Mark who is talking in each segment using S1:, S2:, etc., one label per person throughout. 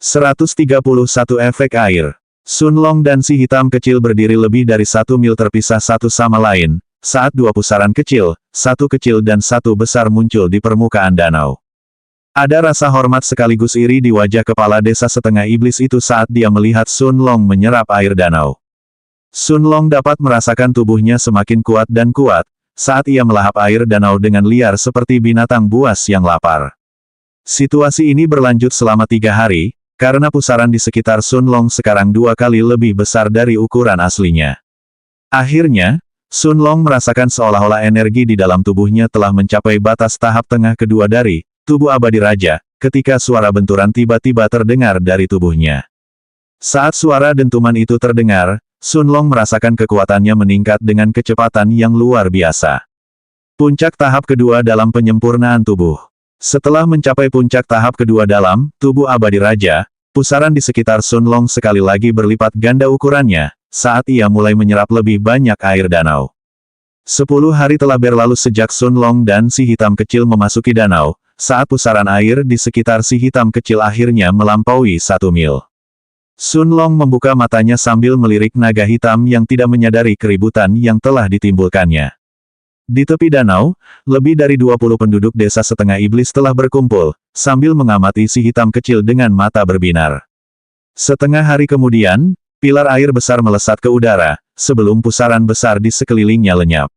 S1: 131 efek air. Sun Long dan si hitam kecil berdiri lebih dari 1 mil terpisah satu sama lain, saat dua pusaran kecil, satu kecil dan satu besar muncul di permukaan danau. Ada rasa hormat sekaligus iri di wajah kepala desa setengah iblis itu saat dia melihat Sun Long menyerap air danau. Sun Long dapat merasakan tubuhnya semakin kuat dan kuat, saat ia melahap air danau dengan liar seperti binatang buas yang lapar. Situasi ini berlanjut selama 3 hari, karena pusaran di sekitar Sun Long sekarang 2 kali lebih besar dari ukuran aslinya. Akhirnya, Sun Long merasakan seolah-olah energi di dalam tubuhnya telah mencapai batas tahap tengah kedua dari tubuh abadi raja, ketika suara benturan tiba-tiba terdengar dari tubuhnya. Saat suara dentuman itu terdengar, Sun Long merasakan kekuatannya meningkat dengan kecepatan yang luar biasa. Puncak tahap kedua dalam penyempurnaan tubuh. Setelah mencapai puncak tahap kedua dalam tubuh abadi raja, pusaran di sekitar Sun Long sekali lagi berlipat ganda ukurannya, saat ia mulai menyerap lebih banyak air danau. 10 hari telah berlalu sejak Sun Long dan si hitam kecil memasuki danau, saat pusaran air di sekitar si hitam kecil akhirnya melampaui 1 mil. Sun Long membuka matanya sambil melirik naga hitam yang tidak menyadari keributan yang telah ditimbulkannya. Di tepi danau, lebih dari 20 penduduk desa setengah iblis telah berkumpul, sambil mengamati si hitam kecil dengan mata berbinar. Setengah hari kemudian, pilar air besar melesat ke udara, sebelum pusaran besar di sekelilingnya lenyap.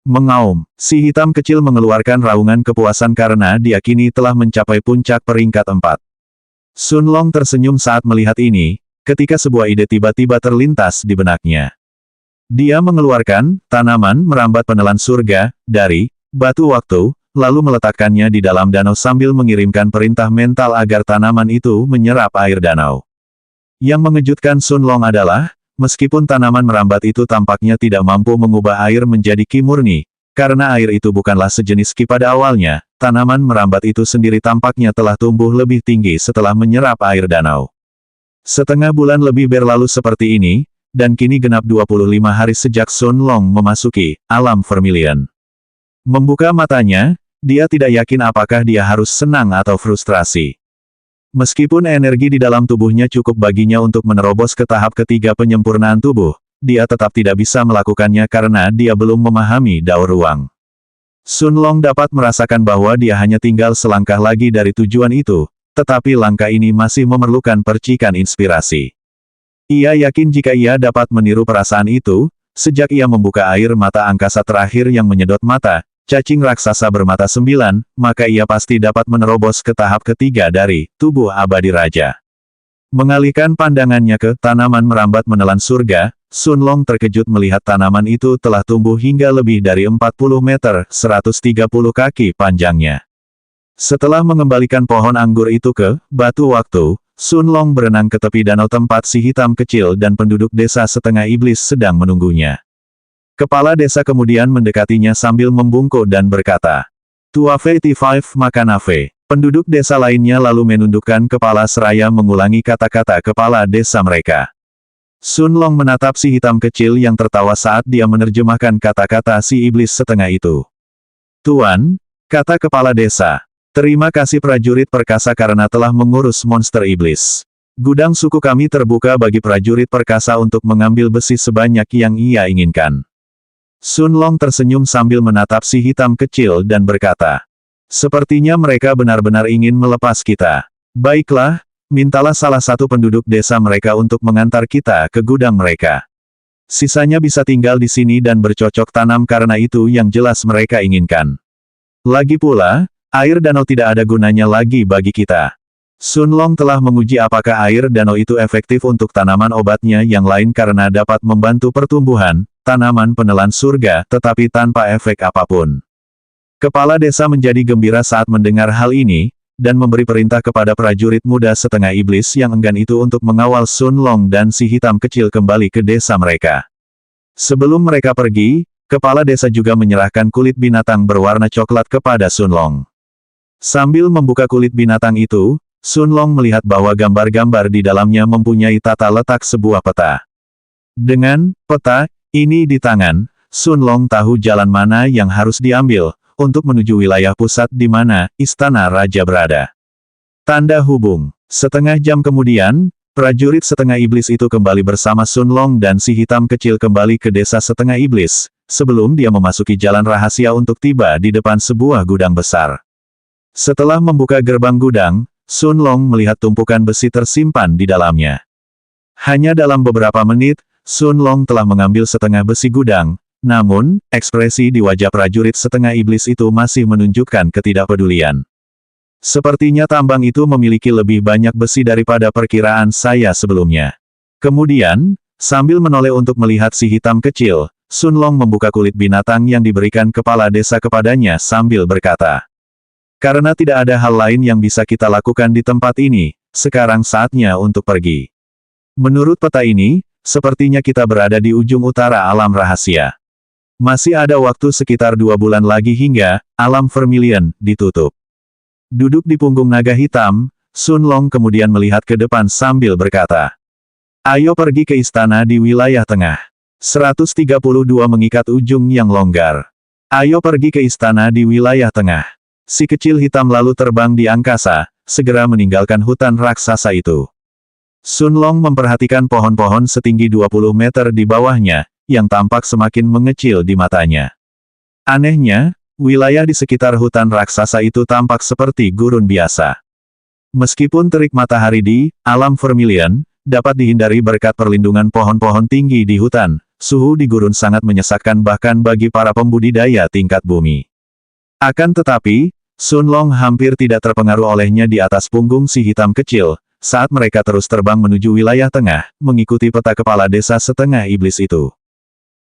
S1: Mengaum, si hitam kecil mengeluarkan raungan kepuasan karena dia kini telah mencapai puncak peringkat 4. Sun Long tersenyum saat melihat ini, ketika sebuah ide tiba-tiba terlintas di benaknya. Dia mengeluarkan tanaman merambat penelan surga dari batu waktu, lalu meletakkannya di dalam danau sambil mengirimkan perintah mental agar tanaman itu menyerap air danau. Yang mengejutkan Sun Long adalah, meskipun tanaman merambat itu tampaknya tidak mampu mengubah air menjadi ki murni, karena air itu bukanlah sejenis ki pada awalnya, tanaman merambat itu sendiri tampaknya telah tumbuh lebih tinggi setelah menyerap air danau. Setengah bulan lebih berlalu seperti ini, dan kini genap 25 hari sejak Sun Long memasuki alam Vermilion. Membuka matanya, dia tidak yakin apakah dia harus senang atau frustrasi. Meskipun energi di dalam tubuhnya cukup baginya untuk menerobos ke tahap ketiga penyempurnaan tubuh, dia tetap tidak bisa melakukannya karena dia belum memahami daur ruang. Sun Long dapat merasakan bahwa dia hanya tinggal selangkah lagi dari tujuan itu, tetapi langkah ini masih memerlukan percikan inspirasi. Ia yakin jika ia dapat meniru perasaan itu, sejak ia membuka air mata angkasa terakhir yang menyedot mata, cacing raksasa bermata 9, maka ia pasti dapat menerobos ke tahap ketiga dari tubuh abadi raja. Mengalihkan pandangannya ke tanaman merambat menelan surga, Sun Long terkejut melihat tanaman itu telah tumbuh hingga lebih dari 40 meter, 130 kaki panjangnya. Setelah mengembalikan pohon anggur itu ke batu waktu, Sun Long berenang ke tepi danau tempat si hitam kecil dan penduduk desa setengah iblis sedang menunggunya. Kepala desa kemudian mendekatinya sambil membungkuk dan berkata, "Tuafe T5 Makanafe." Penduduk desa lainnya lalu menundukkan kepala seraya mengulangi kata-kata kepala desa mereka. Sun Long menatap si hitam kecil yang tertawa saat dia menerjemahkan kata-kata si iblis setengah itu. "Tuan," kata kepala desa. "Terima kasih prajurit perkasa karena telah mengurus monster iblis. Gudang suku kami terbuka bagi prajurit perkasa untuk mengambil besi sebanyak yang ia inginkan." Sun Long tersenyum sambil menatap si hitam kecil dan berkata, "Sepertinya mereka benar-benar ingin melepas kita. Baiklah, mintalah salah satu penduduk desa mereka untuk mengantar kita ke gudang mereka. Sisanya bisa tinggal di sini dan bercocok tanam karena itu yang jelas mereka inginkan. Lagi pula, air danau tidak ada gunanya lagi bagi kita." Sun Long telah menguji apakah air danau itu efektif untuk tanaman obatnya yang lain karena dapat membantu pertumbuhan tanaman penelan surga, tetapi tanpa efek apapun. Kepala desa menjadi gembira saat mendengar hal ini, dan memberi perintah kepada prajurit muda setengah iblis yang enggan itu untuk mengawal Sun Long dan si hitam kecil kembali ke desa mereka. Sebelum mereka pergi, kepala desa juga menyerahkan kulit binatang berwarna coklat kepada Sun Long. Sambil membuka kulit binatang itu, Sun Long melihat bahwa gambar-gambar di dalamnya mempunyai tata letak sebuah peta. Dengan peta ini di tangan, Sun Long tahu jalan mana yang harus diambil untuk menuju wilayah pusat di mana istana raja berada. Tanda hubung. Setengah jam kemudian, prajurit setengah iblis itu kembali bersama Sun Long dan si hitam kecil kembali ke desa setengah iblis, sebelum dia memasuki jalan rahasia untuk tiba di depan sebuah gudang besar. Setelah membuka gerbang gudang, Sun Long melihat tumpukan besi tersimpan di dalamnya. Hanya dalam beberapa menit, Sun Long telah mengambil setengah besi gudang, namun, ekspresi di wajah prajurit setengah iblis itu masih menunjukkan ketidakpedulian. Sepertinya tambang itu memiliki lebih banyak besi daripada perkiraan saya sebelumnya. Kemudian, sambil menoleh untuk melihat si hitam kecil, Sun Long membuka kulit binatang yang diberikan kepala desa kepadanya sambil berkata, "Karena tidak ada hal lain yang bisa kita lakukan di tempat ini, sekarang saatnya untuk pergi. Menurut peta ini, sepertinya kita berada di ujung utara alam rahasia. Masih ada waktu sekitar 2 bulan lagi hingga alam Vermilion ditutup." Duduk di punggung naga hitam, Sun Long kemudian melihat ke depan sambil berkata, "Ayo pergi ke istana di wilayah tengah. 132 mengikat ujung yang longgar. Ayo pergi ke istana di wilayah tengah." Si kecil hitam lalu terbang di angkasa, segera meninggalkan hutan raksasa itu. Sun Long memperhatikan pohon-pohon setinggi 20 meter di bawahnya, yang tampak semakin mengecil di matanya. Anehnya, wilayah di sekitar hutan raksasa itu tampak seperti gurun biasa. Meskipun terik matahari di alam Vermilion dapat dihindari berkat perlindungan pohon-pohon tinggi di hutan, suhu di gurun sangat menyesakkan bahkan bagi para pembudidaya tingkat bumi. Akan tetapi, Sun Long hampir tidak terpengaruh olehnya di atas punggung si hitam kecil, saat mereka terus terbang menuju wilayah tengah, mengikuti peta kepala desa setengah iblis itu.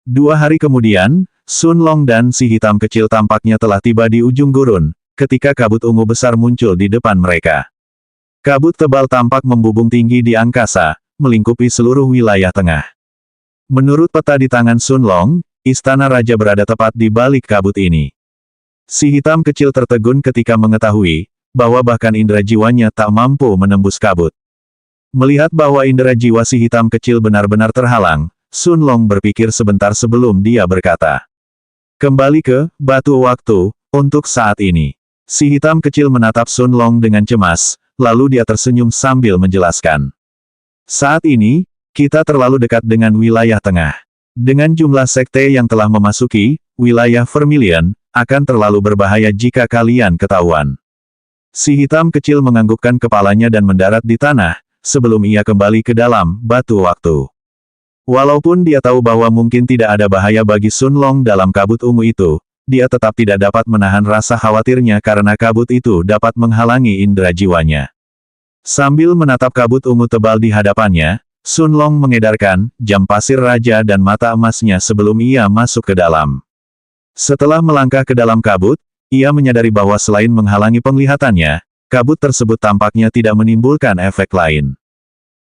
S1: 2 hari kemudian, Sun Long dan si hitam kecil tampaknya telah tiba di ujung gurun, ketika kabut ungu besar muncul di depan mereka. Kabut tebal tampak membubung tinggi di angkasa, melingkupi seluruh wilayah tengah. Menurut peta di tangan Sun Long, istana raja berada tepat di balik kabut ini. Si hitam kecil tertegun ketika mengetahui bahwa bahkan indera jiwanya tak mampu menembus kabut. Melihat bahwa indera jiwa si hitam kecil benar-benar terhalang, Sun Long berpikir sebentar sebelum dia berkata, "Kembali ke batu waktu, untuk saat ini." Si hitam kecil menatap Sun Long dengan cemas, lalu dia tersenyum sambil menjelaskan. "Saat ini, kita terlalu dekat dengan wilayah tengah. Dengan jumlah sekte yang telah memasuki wilayah Vermilion, akan terlalu berbahaya jika kalian ketahuan." Si hitam kecil menganggukkan kepalanya dan mendarat di tanah, sebelum ia kembali ke dalam batu waktu. Walaupun dia tahu bahwa mungkin tidak ada bahaya bagi Sun Long dalam kabut ungu itu, dia tetap tidak dapat menahan rasa khawatirnya karena kabut itu dapat menghalangi indera jiwanya. Sambil menatap kabut ungu tebal di hadapannya, Sun Long mengedarkan jam pasir raja dan mata emasnya sebelum ia masuk ke dalam. Setelah melangkah ke dalam kabut, ia menyadari bahwa selain menghalangi penglihatannya, kabut tersebut tampaknya tidak menimbulkan efek lain.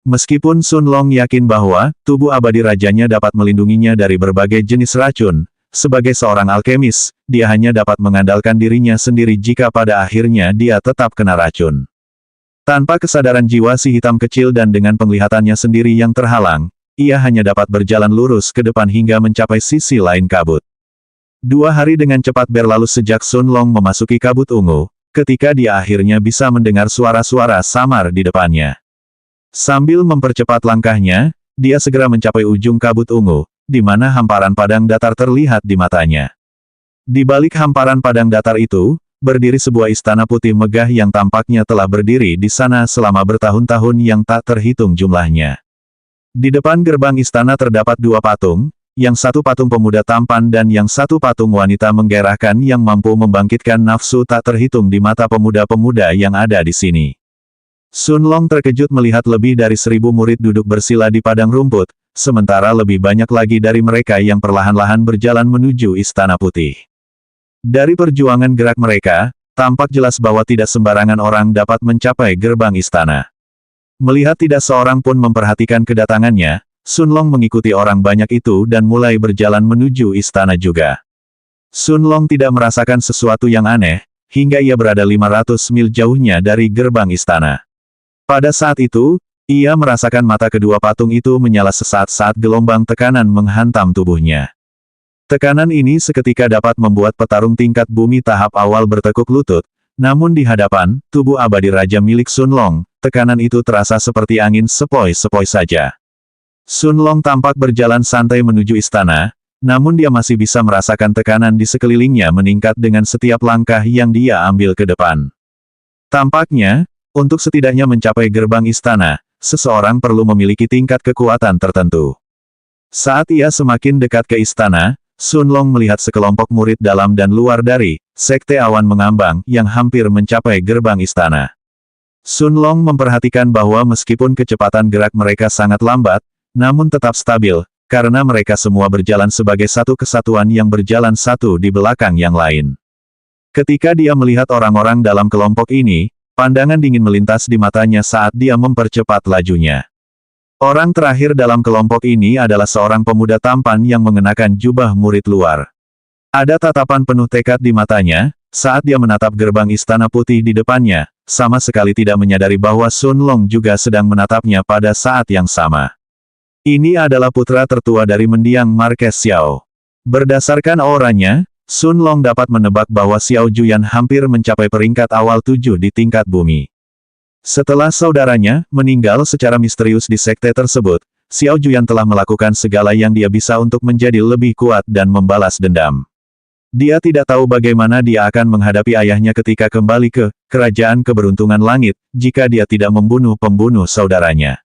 S1: Meskipun Sun Long yakin bahwa tubuh abadi rajanya dapat melindunginya dari berbagai jenis racun, sebagai seorang alkemis, dia hanya dapat mengandalkan dirinya sendiri jika pada akhirnya dia tetap kena racun. Tanpa kesadaran jiwa si hitam kecil dan dengan penglihatannya sendiri yang terhalang, ia hanya dapat berjalan lurus ke depan hingga mencapai sisi lain kabut. 2 hari dengan cepat berlalu sejak Sun Long memasuki kabut ungu, ketika dia akhirnya bisa mendengar suara-suara samar di depannya. Sambil mempercepat langkahnya, dia segera mencapai ujung kabut ungu, di mana hamparan padang datar terlihat di matanya. Di balik hamparan padang datar itu, berdiri sebuah istana putih megah yang tampaknya telah berdiri di sana selama bertahun-tahun yang tak terhitung jumlahnya. Di depan gerbang istana terdapat 2 patung, yang satu patung pemuda tampan dan yang satu patung wanita menggairahkan yang mampu membangkitkan nafsu tak terhitung di mata pemuda-pemuda yang ada di sini. Sun Long terkejut melihat lebih dari 1000 murid duduk bersila di padang rumput, sementara lebih banyak lagi dari mereka yang perlahan-lahan berjalan menuju Istana Putih. Dari perjuangan gerak mereka, tampak jelas bahwa tidak sembarangan orang dapat mencapai gerbang istana. Melihat tidak seorang pun memperhatikan kedatangannya, Sun Long mengikuti orang banyak itu dan mulai berjalan menuju istana juga. Sun Long tidak merasakan sesuatu yang aneh, hingga ia berada 500 mil jauhnya dari gerbang istana. Pada saat itu, ia merasakan mata kedua patung itu menyala sesaat saat gelombang tekanan menghantam tubuhnya. Tekanan ini seketika dapat membuat petarung tingkat bumi tahap awal bertekuk lutut, Namun di hadapan tubuh abadi raja milik Sun Long, tekanan itu terasa seperti angin sepoi-sepoi saja. Sun Long tampak berjalan santai menuju istana, namun dia masih bisa merasakan tekanan di sekelilingnya meningkat dengan setiap langkah yang dia ambil ke depan. Tampaknya, untuk setidaknya mencapai gerbang istana, seseorang perlu memiliki tingkat kekuatan tertentu. Saat ia semakin dekat ke istana, Sun Long melihat sekelompok murid dalam dan luar dari Sekte Awan Mengambang yang hampir mencapai gerbang istana. Sun Long memperhatikan bahwa meskipun kecepatan gerak mereka sangat lambat, namun tetap stabil, karena mereka semua berjalan sebagai satu kesatuan yang berjalan satu di belakang yang lain. Ketika dia melihat orang-orang dalam kelompok ini, pandangan dingin melintas di matanya saat dia mempercepat lajunya. Orang terakhir dalam kelompok ini adalah seorang pemuda tampan yang mengenakan jubah murid luar. Ada tatapan penuh tekad di matanya, saat dia menatap gerbang istana putih di depannya, sama sekali tidak menyadari bahwa Sun Long juga sedang menatapnya pada saat yang sama. Ini adalah putra tertua dari mendiang Marquez Xiao. Berdasarkan auranya, Sun Long dapat menebak bahwa Xiao Juyan hampir mencapai peringkat awal 7 di tingkat bumi. Setelah saudaranya meninggal secara misterius di sekte tersebut, Xiao Juyan telah melakukan segala yang dia bisa untuk menjadi lebih kuat dan membalas dendam. Dia tidak tahu bagaimana dia akan menghadapi ayahnya ketika kembali ke Kerajaan Keberuntungan Langit, jika dia tidak membunuh pembunuh saudaranya.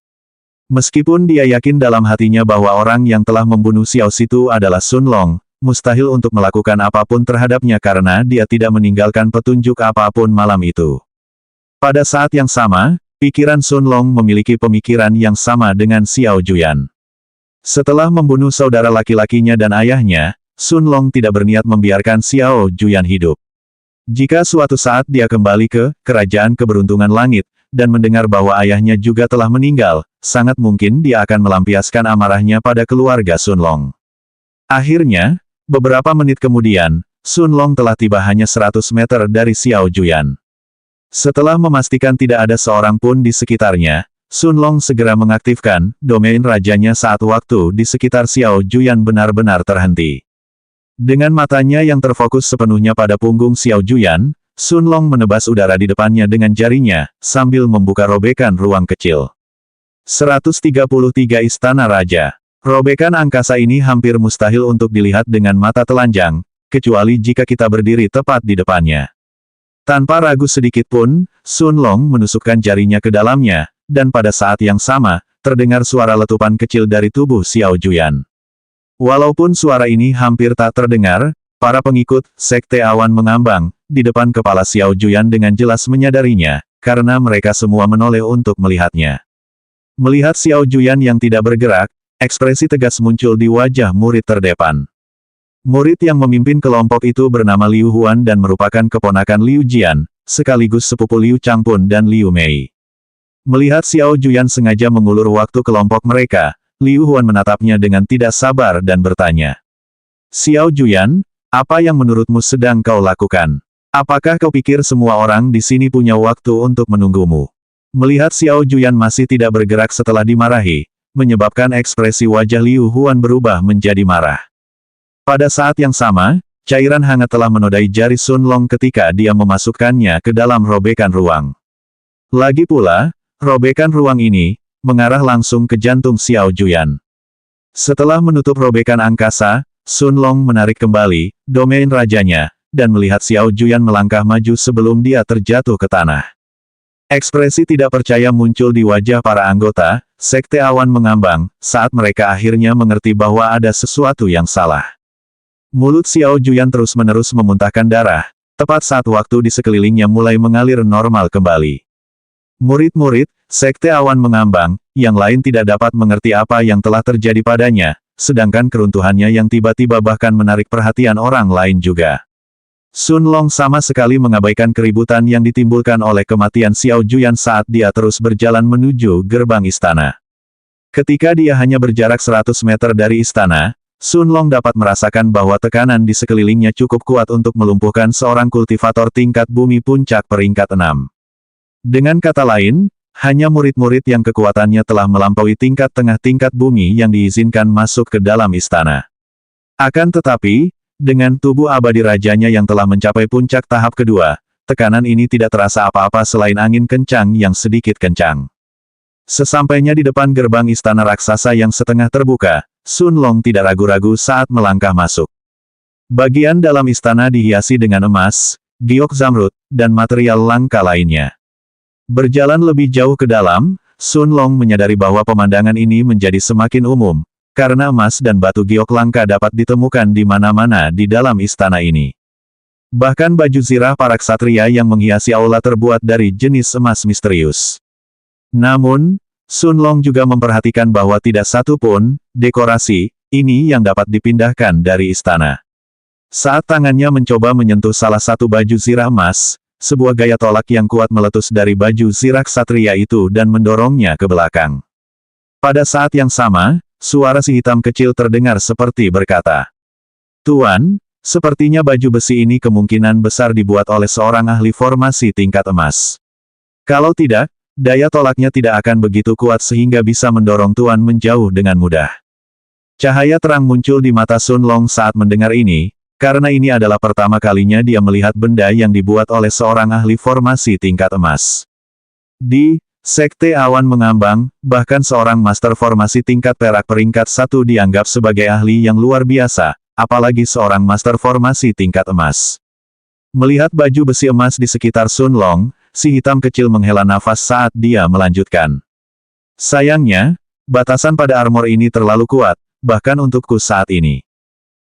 S1: Meskipun dia yakin dalam hatinya bahwa orang yang telah membunuh Xiao Situ adalah Sun Long, mustahil untuk melakukan apapun terhadapnya karena dia tidak meninggalkan petunjuk apapun malam itu. Pada saat yang sama, pikiran Sun Long memiliki pemikiran yang sama dengan Xiao Juyan. Setelah membunuh saudara laki-lakinya dan ayahnya, Sun Long tidak berniat membiarkan Xiao Juyan hidup. Jika suatu saat dia kembali ke Kerajaan Keberuntungan Langit, dan mendengar bahwa ayahnya juga telah meninggal, sangat mungkin dia akan melampiaskan amarahnya pada keluarga Sun Long. Akhirnya, beberapa menit kemudian, Sun Long telah tiba hanya 100 meter dari Xiao Juyan. Setelah memastikan tidak ada seorang pun di sekitarnya, Sun Long segera mengaktifkan domain rajanya saat waktu di sekitar Xiao Juyan benar-benar terhenti. Dengan matanya yang terfokus sepenuhnya pada punggung Xiao Juyan, Sun Long menebas udara di depannya dengan jarinya, sambil membuka robekan ruang kecil. 133 Istana Raja. Robekan angkasa ini hampir mustahil untuk dilihat dengan mata telanjang, kecuali jika kita berdiri tepat di depannya. Tanpa ragu sedikit pun, Sun Long menusukkan jarinya ke dalamnya, dan pada saat yang sama, terdengar suara letupan kecil dari tubuh Xiao Juyan. Walaupun suara ini hampir tak terdengar, para pengikut Sekte Awan Mengambang di depan kepala Xiao Juyan dengan jelas menyadarinya, karena mereka semua menoleh untuk melihatnya. Melihat Xiao Juyan yang tidak bergerak, ekspresi tegas muncul di wajah murid terdepan. Murid yang memimpin kelompok itu bernama Liu Huan dan merupakan keponakan Liu Jian, sekaligus sepupu Liu Changpun dan Liu Mei. Melihat Xiao Juyan sengaja mengulur waktu kelompok mereka, Liu Huan menatapnya dengan tidak sabar dan bertanya. Xiao Juyan, apa yang menurutmu sedang kau lakukan? Apakah kau pikir semua orang di sini punya waktu untuk menunggumu? Melihat Xiao Juyan masih tidak bergerak setelah dimarahi, menyebabkan ekspresi wajah Liu Huan berubah menjadi marah. Pada saat yang sama, cairan hangat telah menodai jari Sun Long ketika dia memasukkannya ke dalam robekan ruang. Lagi pula, robekan ruang ini mengarah langsung ke jantung Xiao Juyan. Setelah menutup robekan angkasa, Sun Long menarik kembali domain rajanya, dan melihat Xiao Juyan melangkah maju sebelum dia terjatuh ke tanah. Ekspresi tidak percaya muncul di wajah para anggota Sekte Awan Mengambang, saat mereka akhirnya mengerti bahwa ada sesuatu yang salah. Mulut Xiao Juyan terus-menerus memuntahkan darah, tepat saat waktu di sekelilingnya mulai mengalir normal kembali. Murid-murid Sekte Awan Mengambang yang lain tidak dapat mengerti apa yang telah terjadi padanya, sedangkan keruntuhannya yang tiba-tiba bahkan menarik perhatian orang lain juga. Sun Long sama sekali mengabaikan keributan yang ditimbulkan oleh kematian Xiao Juyan saat dia terus berjalan menuju gerbang istana. Ketika dia hanya berjarak 100 meter dari istana, Sun Long dapat merasakan bahwa tekanan di sekelilingnya cukup kuat untuk melumpuhkan seorang kultivator tingkat bumi puncak peringkat 6. Dengan kata lain, hanya murid-murid yang kekuatannya telah melampaui tingkat tengah tingkat bumi yang diizinkan masuk ke dalam istana. Akan tetapi, dengan tubuh abadi rajanya yang telah mencapai puncak tahap kedua, tekanan ini tidak terasa apa-apa selain angin kencang yang sedikit kencang. Sesampainya di depan gerbang istana raksasa yang setengah terbuka, Sun Long tidak ragu-ragu saat melangkah masuk. Bagian dalam istana dihiasi dengan emas, giok zamrud, dan material langka lainnya. Berjalan lebih jauh ke dalam, Sun Long menyadari bahwa pemandangan ini menjadi semakin umum, karena emas dan batu giok langka dapat ditemukan di mana-mana di dalam istana ini. Bahkan baju zirah para ksatria yang menghiasi aula terbuat dari jenis emas misterius. Namun, Sun Long juga memperhatikan bahwa tidak satu pun dekorasi ini yang dapat dipindahkan dari istana. Saat tangannya mencoba menyentuh salah satu baju zirah emas, sebuah gaya tolak yang kuat meletus dari baju zirah ksatria itu dan mendorongnya ke belakang. Pada saat yang sama, suara si hitam kecil terdengar seperti berkata, "Tuan, sepertinya baju besi ini kemungkinan besar dibuat oleh seorang ahli formasi tingkat emas. Kalau tidak, daya tolaknya tidak akan begitu kuat sehingga bisa mendorong Tuan menjauh dengan mudah." Cahaya terang muncul di mata Sun Long saat mendengar ini, karena ini adalah pertama kalinya dia melihat benda yang dibuat oleh seorang ahli formasi tingkat emas. Di Sekte Awan Mengambang, bahkan seorang master formasi tingkat perak peringkat 1 dianggap sebagai ahli yang luar biasa, apalagi seorang master formasi tingkat emas. Melihat baju besi emas di sekitar Sun Long, si hitam kecil menghela nafas saat dia melanjutkan. Sayangnya, batasan pada armor ini terlalu kuat, bahkan untukku saat ini.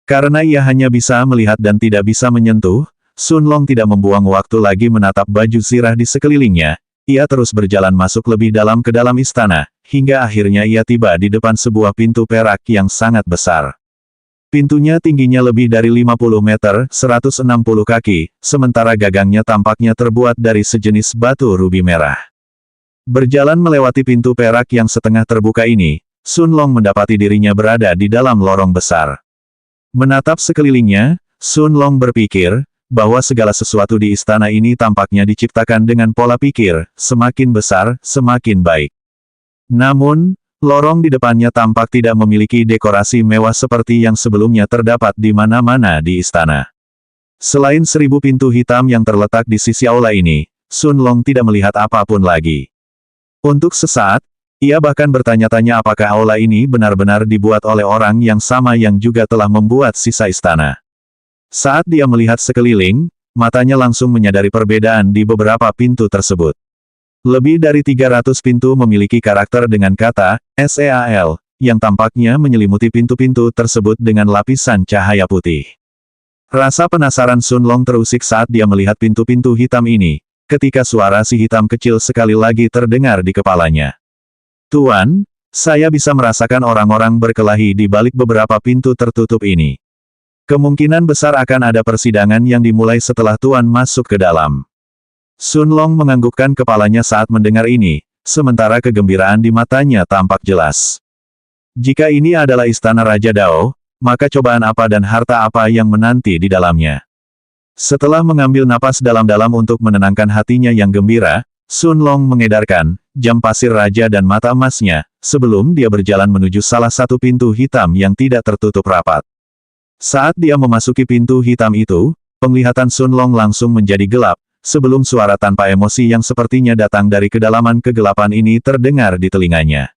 S1: Karena ia hanya bisa melihat dan tidak bisa menyentuh, Sun Long tidak membuang waktu lagi menatap baju zirah di sekelilingnya. Ia terus berjalan masuk lebih dalam ke dalam istana, hingga akhirnya ia tiba di depan sebuah pintu perak yang sangat besar. Pintunya tingginya lebih dari 50 meter, 160 kaki, sementara gagangnya tampaknya terbuat dari sejenis batu rubi merah. Berjalan melewati pintu perak yang setengah terbuka ini, Sun Long mendapati dirinya berada di dalam lorong besar. Menatap sekelilingnya, Sun Long berpikir, bahwa segala sesuatu di istana ini tampaknya diciptakan dengan pola pikir, semakin besar, semakin baik. Namun, lorong di depannya tampak tidak memiliki dekorasi mewah seperti yang sebelumnya terdapat di mana-mana di istana. Selain 1000 pintu hitam yang terletak di sisi aula ini, Sun Long tidak melihat apapun lagi. Untuk sesaat, ia bahkan bertanya-tanya apakah aula ini benar-benar dibuat oleh orang yang sama yang juga telah membuat sisa istana. Saat dia melihat sekeliling, matanya langsung menyadari perbedaan di beberapa pintu tersebut. Lebih dari 300 pintu memiliki karakter dengan kata SEAL, yang tampaknya menyelimuti pintu-pintu tersebut dengan lapisan cahaya putih. Rasa penasaran Sun Long terusik saat dia melihat pintu-pintu hitam ini, ketika suara si hitam kecil sekali lagi terdengar di kepalanya. "Tuan, saya bisa merasakan orang-orang berkelahi di balik beberapa pintu tertutup ini. Kemungkinan besar akan ada persidangan yang dimulai setelah Tuan masuk ke dalam." Sun Long menganggukkan kepalanya saat mendengar ini, sementara kegembiraan di matanya tampak jelas. Jika ini adalah istana Raja Dao, maka cobaan apa dan harta apa yang menanti di dalamnya. Setelah mengambil napas dalam-dalam untuk menenangkan hatinya yang gembira, Sun Long mengedarkan jam pasir raja dan mata emasnya, sebelum dia berjalan menuju salah satu pintu hitam yang tidak tertutup rapat. Saat dia memasuki pintu hitam itu, penglihatan Sun Long langsung menjadi gelap, sebelum suara tanpa emosi yang sepertinya datang dari kedalaman kegelapan ini terdengar di telinganya.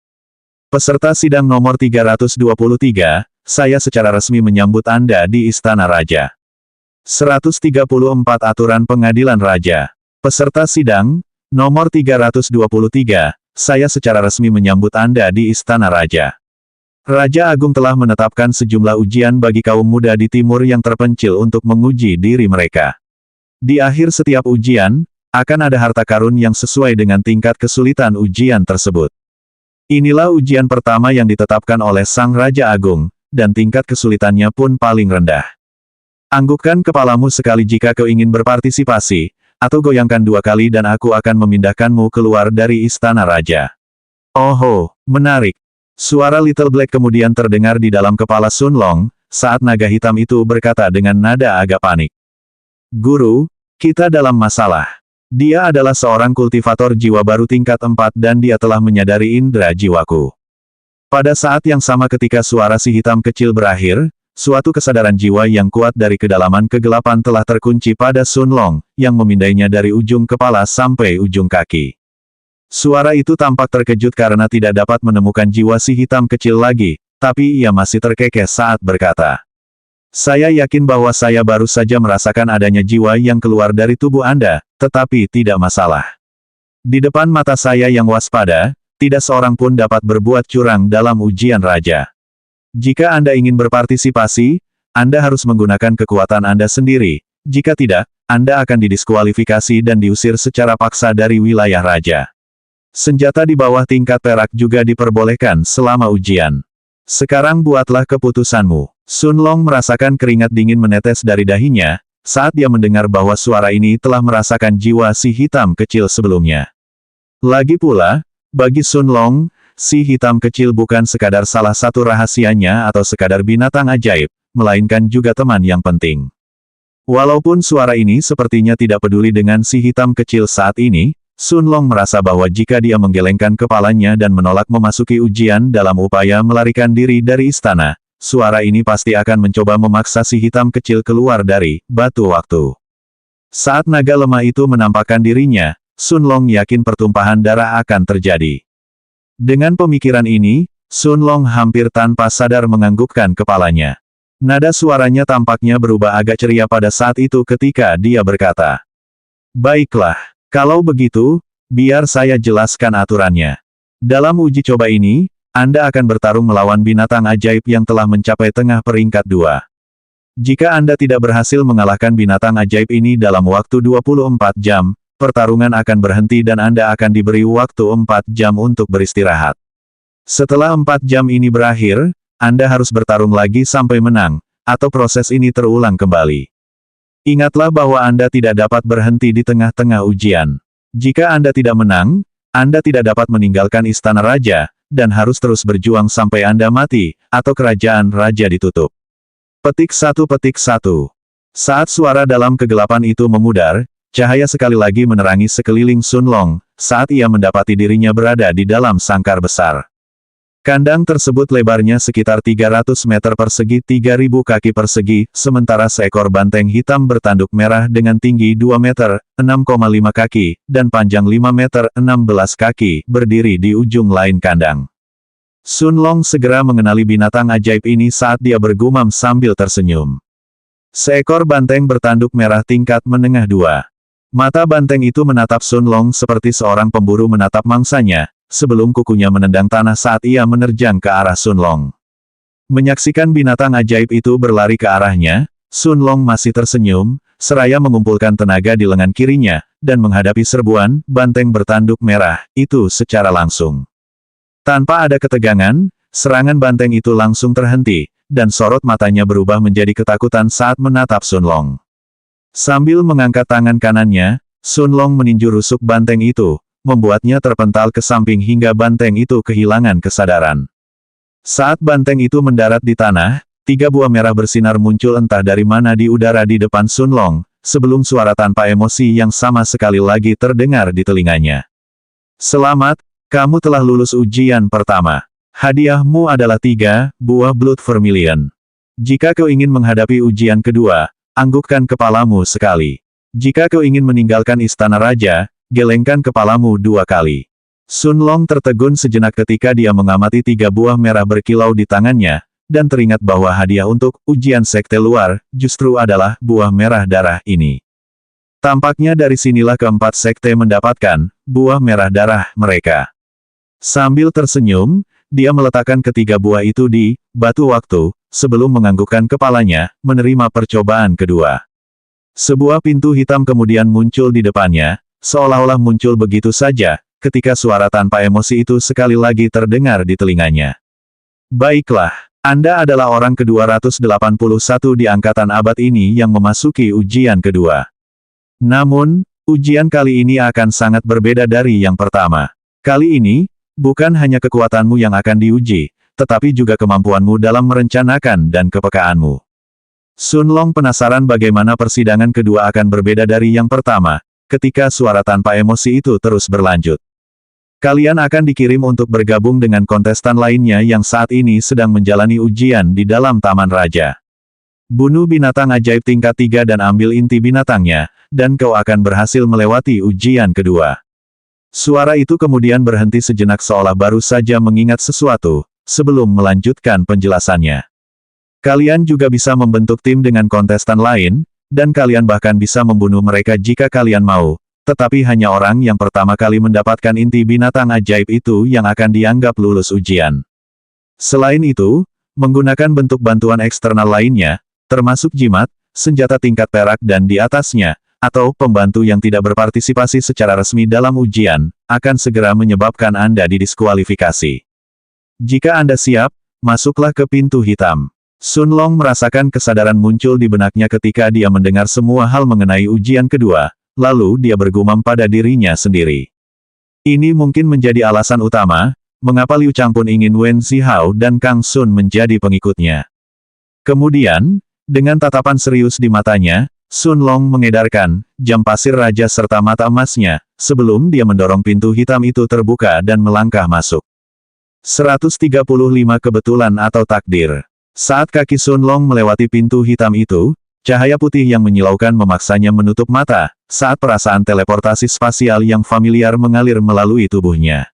S1: "Peserta sidang nomor 323, saya secara resmi menyambut Anda di Istana Raja." 134 Aturan Pengadilan Raja. Peserta sidang nomor 323, saya secara resmi menyambut Anda di Istana Raja. Raja Agung telah menetapkan sejumlah ujian bagi kaum muda di timur yang terpencil untuk menguji diri mereka. Di akhir setiap ujian, akan ada harta karun yang sesuai dengan tingkat kesulitan ujian tersebut. Inilah ujian pertama yang ditetapkan oleh Sang Raja Agung, dan tingkat kesulitannya pun paling rendah. Anggukkan kepalamu sekali jika kau ingin berpartisipasi, atau goyangkan 2 kali dan aku akan memindahkanmu keluar dari Istana Raja. "Oh, menarik." Suara Little Black kemudian terdengar di dalam kepala Sun Long, saat naga hitam itu berkata dengan nada agak panik. "Guru, kita dalam masalah. Dia adalah seorang kultivator jiwa baru tingkat 4 dan dia telah menyadari indera jiwaku." Pada saat yang sama ketika suara si hitam kecil berakhir, Suatu kesadaran jiwa yang kuat dari kedalaman kegelapan telah terkunci pada Sun Long, yang memindainya dari ujung kepala sampai ujung kaki. Suara itu tampak terkejut karena tidak dapat menemukan jiwa si hitam kecil lagi, tapi ia masih terkekeh saat berkata, "Saya yakin bahwa saya baru saja merasakan adanya jiwa yang keluar dari tubuh Anda, tetapi tidak masalah. Di depan mata saya yang waspada, tidak seorang pun dapat berbuat curang dalam ujian raja. Jika Anda ingin berpartisipasi, Anda harus menggunakan kekuatan Anda sendiri. Jika tidak, Anda akan didiskualifikasi dan diusir secara paksa dari wilayah raja. Senjata di bawah tingkat perak juga diperbolehkan selama ujian. Sekarang buatlah keputusanmu." Sun Long merasakan keringat dingin menetes dari dahinya, saat dia mendengar bahwa suara ini telah merasakan jiwa si hitam kecil sebelumnya. Lagi pula, bagi Sun Long, si hitam kecil bukan sekadar salah satu rahasianya atau sekadar binatang ajaib, melainkan juga teman yang penting. Walaupun suara ini sepertinya tidak peduli dengan si hitam kecil saat ini, Sun Long merasa bahwa jika dia menggelengkan kepalanya dan menolak memasuki ujian dalam upaya melarikan diri dari istana, suara ini pasti akan mencoba memaksa si hitam kecil keluar dari batu waktu. Saat naga lemah itu menampakkan dirinya, Sun Long yakin pertumpahan darah akan terjadi. Dengan pemikiran ini, Sun Long hampir tanpa sadar menganggukkan kepalanya. Nada suaranya tampaknya berubah agak ceria pada saat itu ketika dia berkata, "Baiklah, kalau begitu, biar saya jelaskan aturannya. Dalam uji coba ini, Anda akan bertarung melawan binatang ajaib yang telah mencapai tengah peringkat 2. Jika Anda tidak berhasil mengalahkan binatang ajaib ini dalam waktu 24 jam, pertarungan akan berhenti dan Anda akan diberi waktu 4 jam untuk beristirahat. Setelah 4 jam ini berakhir, Anda harus bertarung lagi sampai menang, atau proses ini terulang kembali. Ingatlah bahwa Anda tidak dapat berhenti di tengah-tengah ujian. Jika Anda tidak menang, Anda tidak dapat meninggalkan istana raja, dan harus terus berjuang sampai Anda mati, atau kerajaan raja ditutup." Petik 1. Saat suara dalam kegelapan itu memudar, cahaya sekali lagi menerangi sekeliling Sun Long, saat ia mendapati dirinya berada di dalam sangkar besar. Kandang tersebut lebarnya sekitar 300 meter persegi 3000 kaki persegi, sementara seekor banteng hitam bertanduk merah dengan tinggi 2 meter, 6,5 kaki, dan panjang 5 meter, 16 kaki, berdiri di ujung lain kandang. Sun Long segera mengenali binatang ajaib ini saat dia bergumam sambil tersenyum. Seekor banteng bertanduk merah tingkat menengah 2. Mata banteng itu menatap Sun Long seperti seorang pemburu menatap mangsanya, sebelum kukunya menendang tanah saat ia menerjang ke arah Sun Long. Menyaksikan binatang ajaib itu berlari ke arahnya, Sun Long masih tersenyum, seraya mengumpulkan tenaga di lengan kirinya, dan menghadapi serbuan banteng bertanduk merah itu secara langsung. Tanpa ada ketegangan, serangan banteng itu langsung terhenti, dan sorot matanya berubah menjadi ketakutan saat menatap Sun Long. Sambil mengangkat tangan kanannya, Sun Long meninju rusuk banteng itu, membuatnya terpental ke samping hingga banteng itu kehilangan kesadaran. Saat banteng itu mendarat di tanah, 3 buah merah bersinar muncul entah dari mana di udara di depan Sun Long, sebelum suara tanpa emosi yang sama sekali lagi terdengar di telinganya. "Selamat, kamu telah lulus ujian pertama. Hadiahmu adalah 3 buah Blood Vermilion. Jika kau ingin menghadapi ujian kedua, anggukkan kepalamu sekali. Jika kau ingin meninggalkan istana raja, gelengkan kepalamu 2 kali." Sun Long tertegun sejenak ketika dia mengamati 3 buah merah berkilau di tangannya, dan teringat bahwa hadiah untuk ujian sekte luar, justru adalah buah merah darah ini. Tampaknya dari sinilah keempat sekte mendapatkan buah merah darah mereka. Sambil tersenyum, dia meletakkan ketiga buah itu di batu waktu, sebelum menganggukkan kepalanya, menerima percobaan kedua. Sebuah pintu hitam kemudian muncul di depannya, seolah-olah muncul begitu saja, ketika suara tanpa emosi itu sekali lagi terdengar di telinganya. "Baiklah, Anda adalah orang ke-281 di angkatan abad ini yang memasuki ujian kedua. Namun, ujian kali ini akan sangat berbeda dari yang pertama. Kali ini, bukan hanya kekuatanmu yang akan diuji, tetapi juga kemampuanmu dalam merencanakan dan kepekaanmu." Sun Long penasaran bagaimana persidangan kedua akan berbeda dari yang pertama, ketika suara tanpa emosi itu terus berlanjut. "Kalian akan dikirim untuk bergabung dengan kontestan lainnya yang saat ini sedang menjalani ujian di dalam Taman Raja. Bunuh binatang ajaib tingkat 3 dan ambil inti binatangnya, dan kau akan berhasil melewati ujian kedua. Suara itu kemudian berhenti sejenak seolah baru saja mengingat sesuatu, sebelum melanjutkan penjelasannya. Kalian juga bisa membentuk tim dengan kontestan lain, dan kalian bahkan bisa membunuh mereka jika kalian mau, tetapi hanya orang yang pertama kali mendapatkan inti binatang ajaib itu yang akan dianggap lulus ujian. Selain itu, menggunakan bentuk bantuan eksternal lainnya, termasuk jimat, senjata tingkat perak dan di atasnya, atau pembantu yang tidak berpartisipasi secara resmi dalam ujian, akan segera menyebabkan Anda didiskualifikasi. Jika Anda siap, masuklah ke pintu hitam. Sun Long merasakan kesadaran muncul di benaknya ketika dia mendengar semua hal mengenai ujian kedua, lalu dia bergumam pada dirinya sendiri. Ini mungkin menjadi alasan utama, mengapa Liu Changpun ingin Wen Zihao dan Kang Sun menjadi pengikutnya. Kemudian, dengan tatapan serius di matanya, Sun Long mengedarkan jam pasir raja serta mata emasnya, sebelum dia mendorong pintu hitam itu terbuka dan melangkah masuk. 135 kebetulan atau takdir. Saat kaki Sun Long melewati pintu hitam itu, cahaya putih yang menyilaukan memaksanya menutup mata, saat perasaan teleportasi spasial yang familiar mengalir melalui tubuhnya.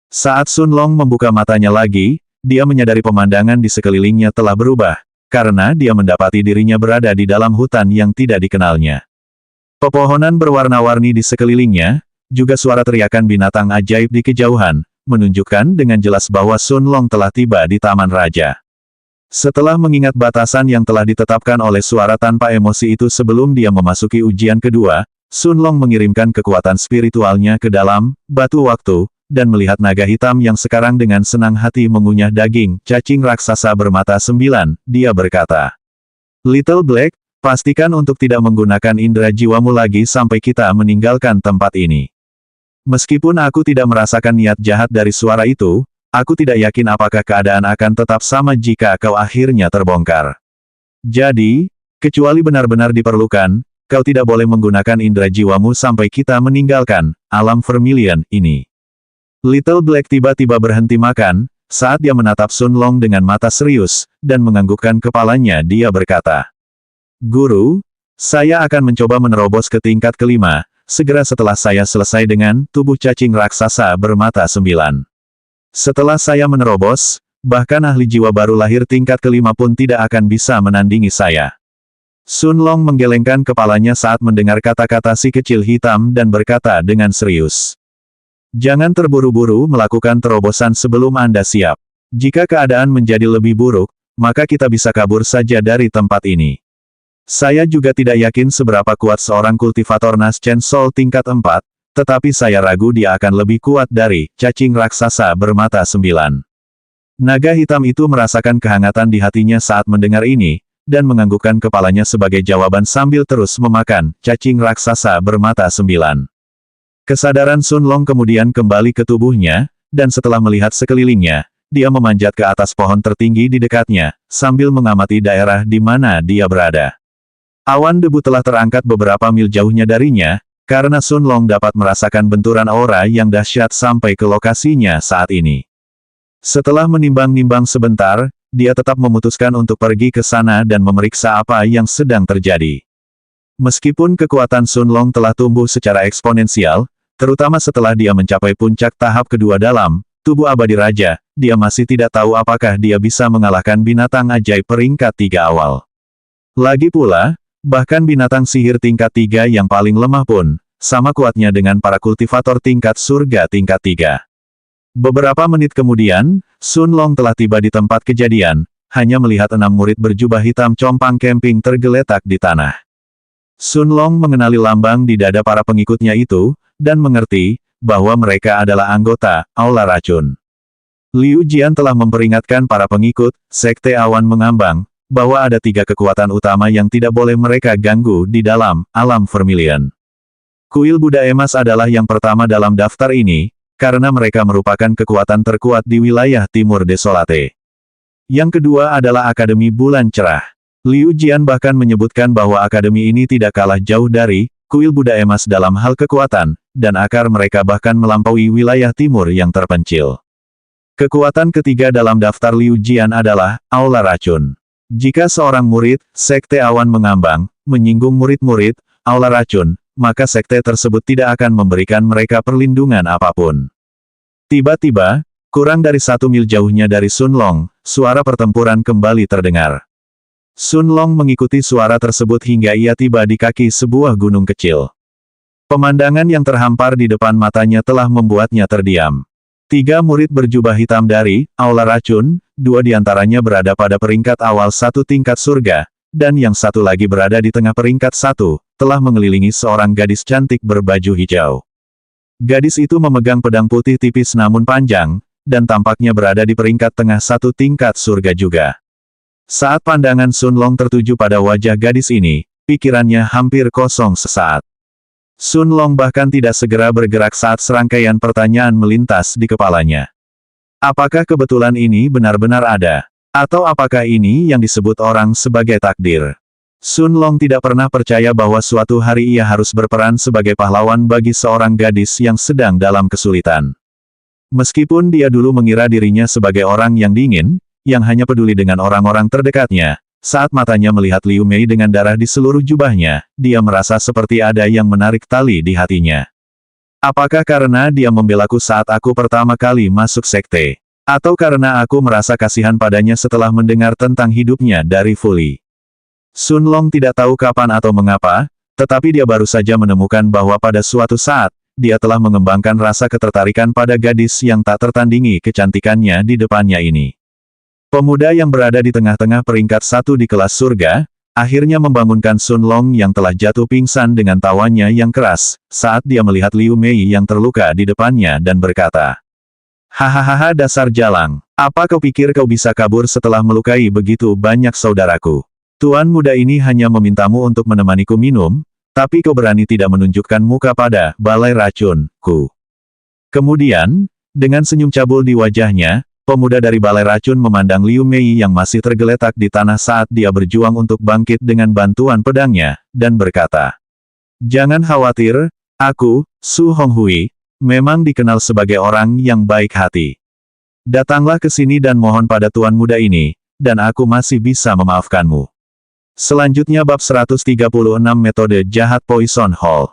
S1: Saat Sun Long membuka matanya lagi, dia menyadari pemandangan di sekelilingnya telah berubah, karena dia mendapati dirinya berada di dalam hutan yang tidak dikenalnya. Pepohonan berwarna-warni di sekelilingnya, juga suara teriakan binatang ajaib di kejauhan, menunjukkan dengan jelas bahwa Sun Long telah tiba di Taman Raja. Setelah mengingat batasan yang telah ditetapkan oleh suara tanpa emosi itu sebelum dia memasuki ujian kedua, Sun Long mengirimkan kekuatan spiritualnya ke dalam batu waktu, dan melihat naga hitam yang sekarang dengan senang hati mengunyah daging cacing raksasa bermata 9, dia berkata, "Little Black, pastikan untuk tidak menggunakan indera jiwamu lagi sampai kita meninggalkan tempat ini." Meskipun aku tidak merasakan niat jahat dari suara itu, aku tidak yakin apakah keadaan akan tetap sama jika kau akhirnya terbongkar. Jadi, kecuali benar-benar diperlukan, kau tidak boleh menggunakan indera jiwamu sampai kita meninggalkan alam Vermilion ini. Little Black tiba-tiba berhenti makan, saat dia menatap Sun Long dengan mata serius, dan menganggukkan kepalanya dia berkata, "Guru, saya akan mencoba menerobos ke tingkat kelima, segera setelah saya selesai dengan tubuh cacing raksasa bermata 9. Setelah saya menerobos, bahkan ahli jiwa baru lahir tingkat kelima pun tidak akan bisa menandingi saya." Sun Long menggelengkan kepalanya saat mendengar kata-kata si kecil hitam dan berkata dengan serius, "Jangan terburu-buru melakukan terobosan sebelum Anda siap. Jika keadaan menjadi lebih buruk, maka kita bisa kabur saja dari tempat ini. Saya juga tidak yakin seberapa kuat seorang kultivator Naschen Soul tingkat 4, tetapi saya ragu dia akan lebih kuat dari cacing raksasa bermata 9. Naga hitam itu merasakan kehangatan di hatinya saat mendengar ini, dan menganggukkan kepalanya sebagai jawaban sambil terus memakan cacing raksasa bermata 9. Kesadaran Sun Long kemudian kembali ke tubuhnya, dan setelah melihat sekelilingnya, dia memanjat ke atas pohon tertinggi di dekatnya, sambil mengamati daerah di mana dia berada. Awan debu telah terangkat beberapa mil jauhnya darinya, karena Sun Long dapat merasakan benturan aura yang dahsyat sampai ke lokasinya saat ini. Setelah menimbang-nimbang sebentar, dia tetap memutuskan untuk pergi ke sana dan memeriksa apa yang sedang terjadi. Meskipun kekuatan Sun Long telah tumbuh secara eksponensial, terutama setelah dia mencapai puncak tahap kedua dalam tubuh abadi raja, dia masih tidak tahu apakah dia bisa mengalahkan binatang ajaib peringkat 3 awal. Lagi pula, bahkan binatang sihir tingkat 3 yang paling lemah pun, sama kuatnya dengan para kultivator tingkat surga tingkat 3. Beberapa menit kemudian, Sun Long telah tiba di tempat kejadian, hanya melihat 6 murid berjubah hitam compang camping tergeletak di tanah. Sun Long mengenali lambang di dada para pengikutnya itu, dan mengerti bahwa mereka adalah anggota Aula Racun. Liu Jian telah memperingatkan para pengikut Sekte Awan Mengambang, bahwa ada 3 kekuatan utama yang tidak boleh mereka ganggu di dalam alam Vermilion. Kuil Buddha Emas adalah yang pertama dalam daftar ini, karena mereka merupakan kekuatan terkuat di wilayah Timur Desolate. Yang kedua adalah Akademi Bulan Cerah. Liu Jian bahkan menyebutkan bahwa akademi ini tidak kalah jauh dari Kuil Buddha Emas dalam hal kekuatan, dan akar mereka bahkan melampaui wilayah timur yang terpencil. Kekuatan ketiga dalam daftar Liu Jian adalah Aula Racun. Jika seorang murid, Sekte Awan Mengambang, menyinggung murid-murid, aula racun, maka sekte tersebut tidak akan memberikan mereka perlindungan apapun. Tiba-tiba, kurang dari 1 mil jauhnya dari Sun Long, suara pertempuran kembali terdengar. Sun Long mengikuti suara tersebut hingga ia tiba di kaki sebuah gunung kecil. Pemandangan yang terhampar di depan matanya telah membuatnya terdiam. 3 murid berjubah hitam dari aula racun, 2 diantaranya berada pada peringkat awal 1 tingkat surga, dan yang satu lagi berada di tengah peringkat 1, telah mengelilingi seorang gadis cantik berbaju hijau. Gadis itu memegang pedang putih tipis namun panjang, dan tampaknya berada di peringkat tengah 1 tingkat surga juga. Saat pandangan Sun Long tertuju pada wajah gadis ini, pikirannya hampir kosong sesaat. Sun Long bahkan tidak segera bergerak saat serangkaian pertanyaan melintas di kepalanya. Apakah kebetulan ini benar-benar ada? Atau apakah ini yang disebut orang sebagai takdir? Sun Long tidak pernah percaya bahwa suatu hari ia harus berperan sebagai pahlawan bagi seorang gadis yang sedang dalam kesulitan. Meskipun dia dulu mengira dirinya sebagai orang yang dingin, yang hanya peduli dengan orang-orang terdekatnya, saat matanya melihat Liu Mei dengan darah di seluruh jubahnya, dia merasa seperti ada yang menarik tali di hatinya. Apakah karena dia membelaku saat aku pertama kali masuk sekte? Atau karena aku merasa kasihan padanya setelah mendengar tentang hidupnya dari Fuli? Sun Long tidak tahu kapan atau mengapa, tetapi dia baru saja menemukan bahwa pada suatu saat, dia telah mengembangkan rasa ketertarikan pada gadis yang tak tertandingi kecantikannya di depannya ini. Pemuda yang berada di tengah-tengah peringkat 1 di kelas surga, akhirnya membangunkan Sun Long yang telah jatuh pingsan dengan tawanya yang keras, saat dia melihat Liu Mei yang terluka di depannya dan berkata, "Hahaha dasar jalang, apa kau pikir kau bisa kabur setelah melukai begitu banyak saudaraku? Tuan muda ini hanya memintamu untuk menemaniku minum, tapi kau berani tidak menunjukkan muka pada balai racunku." Kemudian, dengan senyum cabul di wajahnya, pemuda dari balai racun memandang Liu Mei yang masih tergeletak di tanah saat dia berjuang untuk bangkit dengan bantuan pedangnya, dan berkata, "Jangan khawatir, aku, Su Honghui, memang dikenal sebagai orang yang baik hati. Datanglah ke sini dan mohon pada tuan muda ini, dan aku masih bisa memaafkanmu." Selanjutnya bab 136 metode jahat Poison Hall.